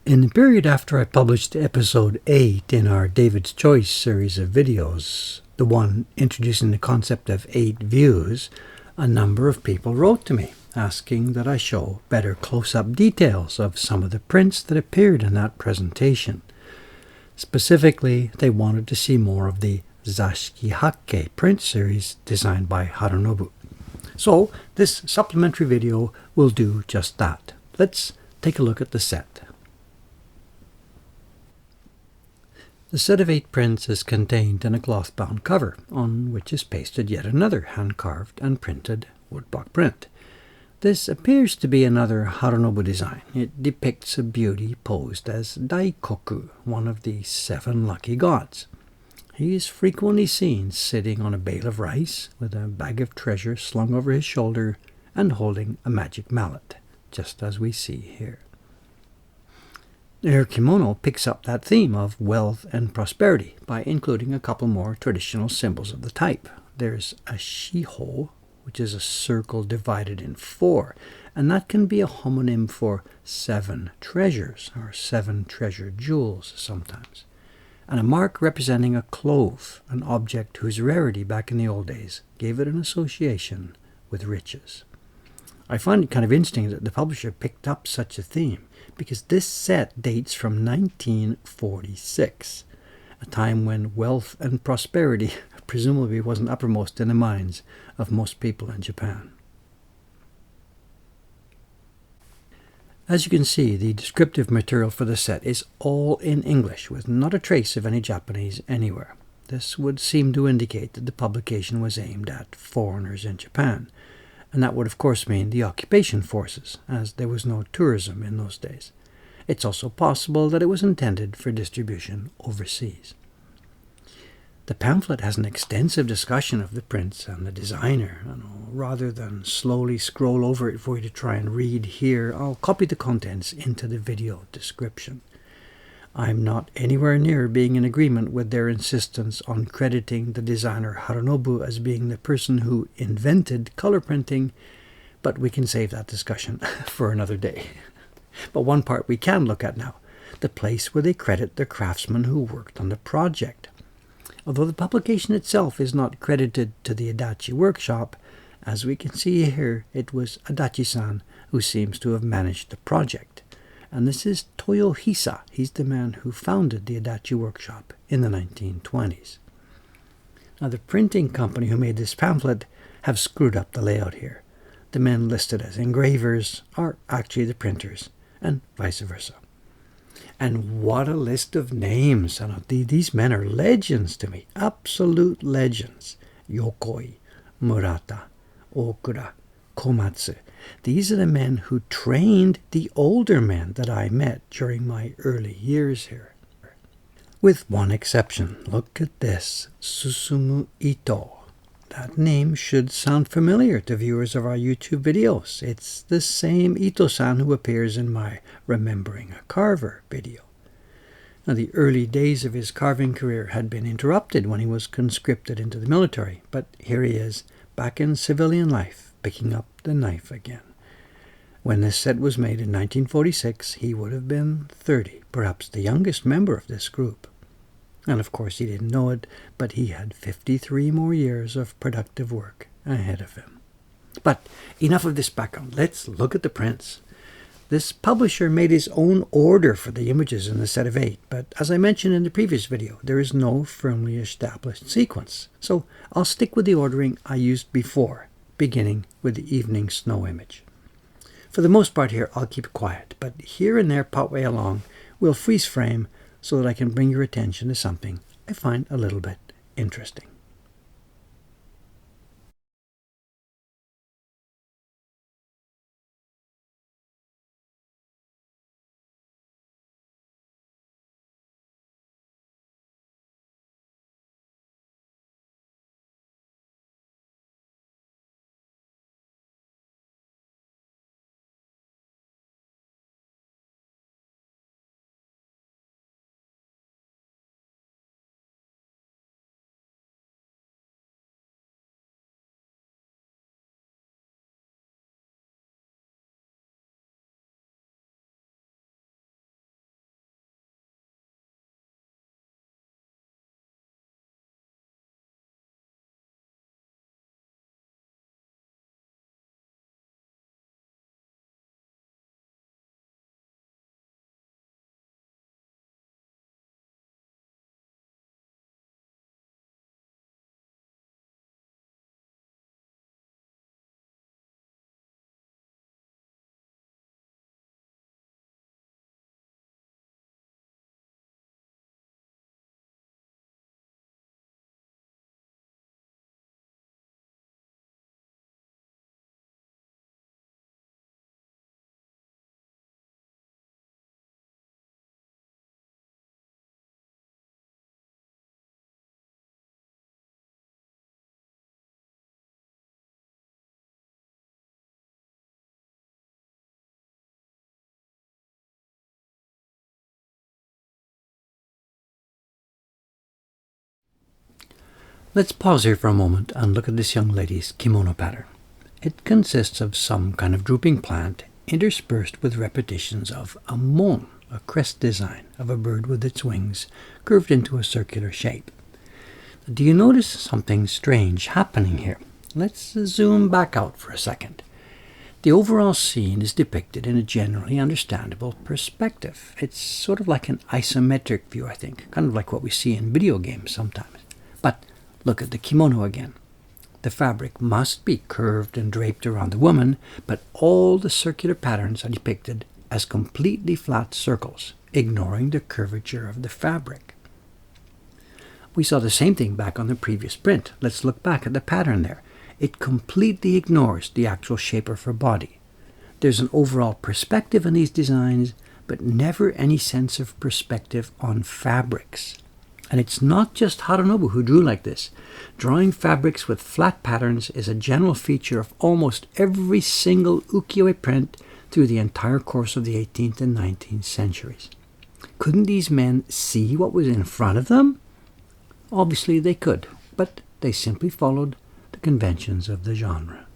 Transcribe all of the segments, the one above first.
In the period after I published episode 8 in our David's Choice series of videos, the one introducing the concept of 8 views, a number of people wrote to me asking that I show better close-up details of some of the prints that appeared in that presentation. Specifically, they wanted to see more of the Zashiki print series designed by Harunobu. So this supplementary video will do just that. Let's take a look at the set. The set of 8 prints is contained in a cloth-bound cover, on which is pasted yet another hand-carved and printed woodblock print. This appears to be another Harunobu design. It depicts a beauty posed as Daikoku, one of the 7 lucky gods. He is frequently seen sitting on a bale of rice, with a bag of treasure slung over his shoulder, and holding a magic mallet, just as we see here. Her kimono picks up that theme of wealth and prosperity by including a couple more traditional symbols of the type. There's a shiho, which is a circle divided in 4, and that can be a homonym for 7 treasures, or 7 treasure jewels sometimes. And a mark representing a clove, an object whose rarity back in the old days gave it an association with riches. I find it kind of interesting that the publisher picked up such a theme, because this set dates from 1946, a time when wealth and prosperity presumably wasn't uppermost in the minds of most people in Japan. As you can see, the descriptive material for the set is all in English, with not a trace of any Japanese anywhere. This would seem to indicate that the publication was aimed at foreigners in Japan, and that would of course mean the occupation forces, as there was no tourism in those days. It's also possible that it was intended for distribution overseas. The pamphlet has an extensive discussion of the prints and the designer. Rather than slowly scroll over it for you to try and read here, I'll copy the contents into the video description. I'm not anywhere near being in agreement with their insistence on crediting the designer Harunobu as being the person who invented color printing, but we can save that discussion for another day. But one part we can look at now, the place where they credit the craftsman who worked on the project. Although the publication itself is not credited to the Adachi workshop, as we can see here, it was Adachi-san who seems to have managed the project. And this is Toyohisa. He's the man who founded the Adachi workshop in the 1920s. Now, the printing company who made this pamphlet have screwed up the layout here. The men listed as engravers are actually the printers, and vice versa. And what a list of names. These men are legends to me, absolute legends. Yokoi, Murata, Okura, Komatsu. These are the men who trained the older men that I met during my early years here. With one exception. Look at this, Susumu Ito. That name should sound familiar to viewers of our YouTube videos. It's the same Ito-san who appears in my Remembering a Carver video. Now, the early days of his carving career had been interrupted when he was conscripted into the military, but here he is, back in civilian life, picking up the knife again. When this set was made in 1946, he would have been 30, perhaps the youngest member of this group. And of course he didn't know it, but he had 53 more years of productive work ahead of him. But enough of this background. Let's look at the prints. This publisher made his own order for the images in the set of 8, but as I mentioned in the previous video, there is no firmly established sequence. So I'll stick with the ordering I used before, beginning with the evening snow image. For the most part here, I'll keep it quiet, but here and there, partway along, we'll freeze frame so that I can bring your attention to something I find a little bit interesting. Let's pause here for a moment and look at this young lady's kimono pattern. It consists of some kind of drooping plant interspersed with repetitions of a mon, a crest design of a bird with its wings curved into a circular shape. Do you notice something strange happening here? Let's zoom back out for a second. The overall scene is depicted in a generally understandable perspective. It's sort of like an isometric view, I think, kind of like what we see in video games sometimes. But look at the kimono again. The fabric must be curved and draped around the woman, but all the circular patterns are depicted as completely flat circles, ignoring the curvature of the fabric. We saw the same thing back on the previous print. Let's look back at the pattern there. It completely ignores the actual shape of her body. There's an overall perspective on these designs, but never any sense of perspective on fabrics. And it's not just Harunobu who drew like this. Drawing fabrics with flat patterns is a general feature of almost every single ukiyo-e print through the entire course of the 18th and 19th centuries. Couldn't these men see what was in front of them? Obviously they could, but they simply followed the conventions of the genre.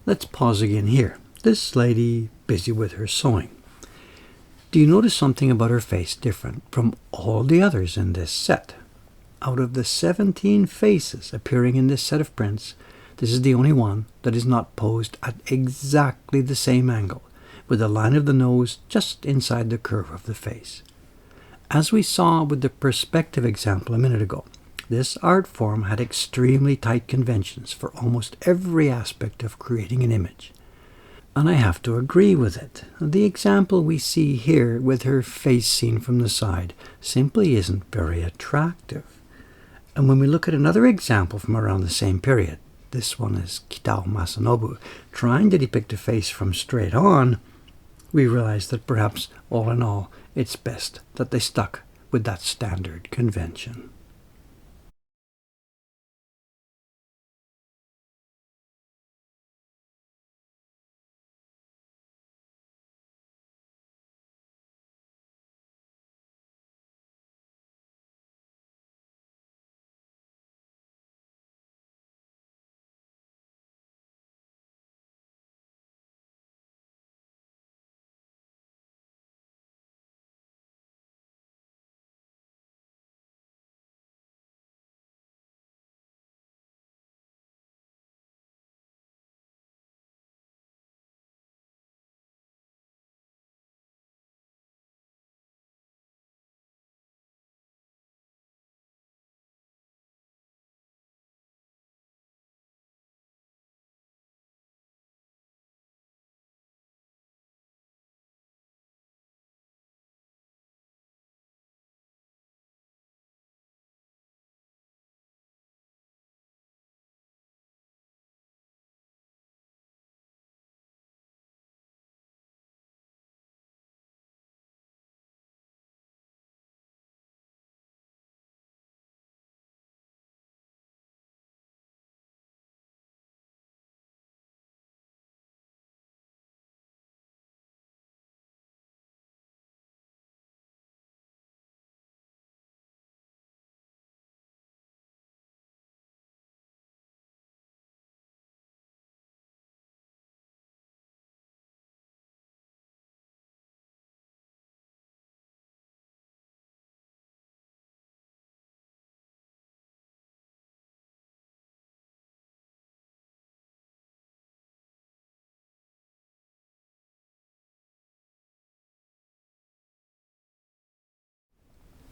Let's pause again here. This lady busy with her sewing. Do you notice something about her face different from all the others in this set? Out of the 17 faces appearing in this set of prints, this is the only one that is not posed at exactly the same angle, with the line of the nose just inside the curve of the face. As we saw with the perspective example a minute ago, this art form had extremely tight conventions for almost every aspect of creating an image. And I have to agree with it. The example we see here with her face seen from the side simply isn't very attractive. And when we look at another example from around the same period, this one is Kitao Masanobu, trying to depict a face from straight on, we realize that perhaps all in all, it's best that they stuck with that standard convention.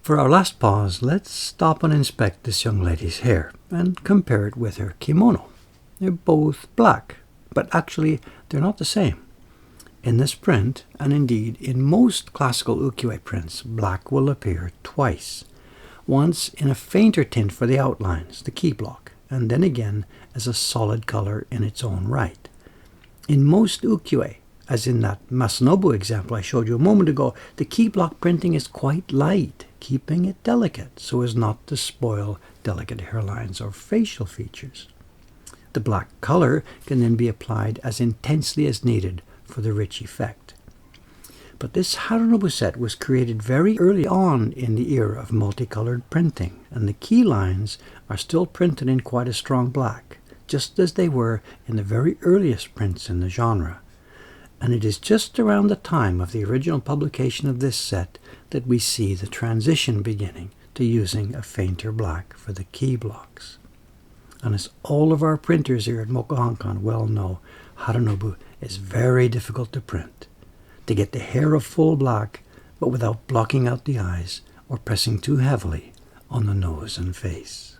For our last pause, let's stop and inspect this young lady's hair and compare it with her kimono. They're both black, but actually they're not the same. In this print, and indeed in most classical ukiyo-e prints, black will appear twice. Once in a fainter tint for the outlines, the key block, and then again as a solid color in its own right. In most ukiyo-e, as in that Masanobu example I showed you a moment ago, the key block printing is quite light, keeping it delicate so as not to spoil delicate hairlines or facial features. The black color can then be applied as intensely as needed for the rich effect. But this Harunobu set was created very early on in the era of multicolored printing, and the key lines are still printed in quite a strong black, just as they were in the very earliest prints in the genre. And it is just around the time of the original publication of this set that we see the transition beginning to using a fainter black for the key blocks. And as all of our printers here at Mokuhankan well know, Harunobu is very difficult to print. To get the hair of full black, but without blocking out the eyes or pressing too heavily on the nose and face.